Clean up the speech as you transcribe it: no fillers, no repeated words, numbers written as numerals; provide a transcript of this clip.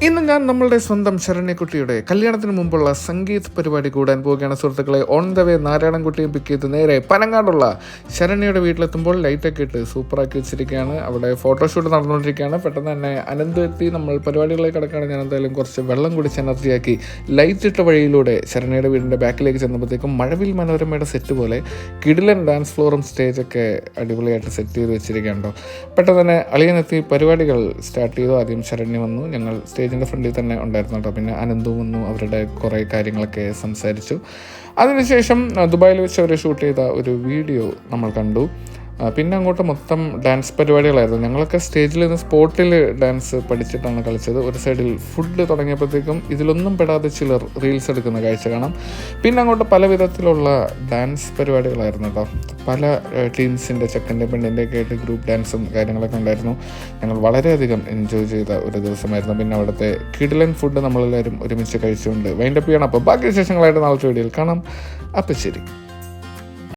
ഇന്ന് ഞാൻ നമ്മളുടെ സ്വന്തം ശരണ്യക്കുട്ടിയുടെ കല്യാണത്തിന് മുമ്പുള്ള സംഗീത പരിപാടി കൂടാൻ പോവുകയാണ് സുഹൃത്തുക്കളെ. ഓൺ ദ വേ നാരായണൻകുട്ടിയെ പിക്ക് ചെയ്ത് നേരെ പനങ്ങാടുള്ള ശരണ്യയുടെ വീട്ടിലെത്തുമ്പോൾ ലൈറ്റൊക്കെ ഇട്ട് സൂപ്പറാക്കി വെച്ചിരിക്കുകയാണ്. അവിടെ ഫോട്ടോഷൂട്ട് നടന്നുകൊണ്ടിരിക്കുകയാണ്. പെട്ടെന്ന് തന്നെ അനന്ത് എത്തി. നമ്മൾ പരിപാടികളിലേക്ക് കിടക്കുകയാണ്. ഞാൻ എന്തായാലും കുറച്ച് വെള്ളം കുടിച്ച് എനർജിയാക്കി ലൈറ്റ് ഇട്ട വഴിയിലൂടെ ശരണ്യയുടെ വീടിൻ്റെ ബാക്കിലേക്ക് ചെന്നപ്പോഴത്തേക്കും മഴവിൽ മനോരമയുടെ സെറ്റ് പോലെ കിടിലൻ ഡാൻസ് ഫ്ലോറും സ്റ്റേജൊക്കെ അടിപൊളിയായിട്ട് സെറ്റ് ചെയ്ത് വെച്ചിരിക്കുകയുണ്ടോ. പെട്ടെന്ന് തന്നെ അളിയനെത്തി പരിപാടികൾ സ്റ്റാർട്ട് ചെയ്തു. ആദ്യം ശരണ്യ വന്നു. ഞങ്ങൾ സ്റ്റേജിൻ്റെ ഫ്രണ്ടിൽ തന്നെ ഉണ്ടായിരുന്നു കേട്ടോ. പിന്നെ അനന്തും വന്നു. അവരുടെ കുറേ കാര്യങ്ങളൊക്കെ സംസാരിച്ചു. അതിനുശേഷം ദുബായിൽ വെച്ച് അവർ ഷൂട്ട് ചെയ്ത ഒരു വീഡിയോ നമ്മൾ കണ്ടു. പിന്നെ അങ്ങോട്ട് മൊത്തം ഡാൻസ് പരിപാടികളായിരുന്നു. ഞങ്ങളൊക്കെ സ്റ്റേജിൽ നിന്ന് സ്പോട്ടിൽ ഡാൻസ് പഠിച്ചിട്ടാണ് കളിച്ചത്. ഒരു സൈഡിൽ ഫുഡ് തുടങ്ങിയപ്പോഴത്തേക്കും ഇതിലൊന്നും പെടാതെ ചിലർ റീൽസ് എടുക്കുന്ന കാഴ്ച കാണാം. പിന്നെ അങ്ങോട്ട് പല വിധത്തിലുള്ള ഡാൻസ് പരിപാടികളായിരുന്നു കേട്ടോ. പല ടീംസിൻ്റെ ചെക്കൻ്റെ പെണ്ണിൻ്റെ ഒക്കെ ആയിട്ട് ഗ്രൂപ്പ് ഡാൻസും കാര്യങ്ങളൊക്കെ ഉണ്ടായിരുന്നു. ഞങ്ങൾ വളരെയധികം എൻജോയ് ചെയ്ത ഒരു ദിവസമായിരുന്നു. പിന്നെ അവിടുത്തെ കിടിലൻ ഫുഡ് നമ്മളെല്ലാവരും ഒരുമിച്ച് കഴിച്ചുകൊണ്ട് വൈൻഡപ്പ് ചെയ്യണം. അപ്പോൾ ബാക്കി വിശേഷങ്ങളായിട്ട് നാളത്തെ വീഡിയോയിൽ കാണാം. അപ്പം ശരി.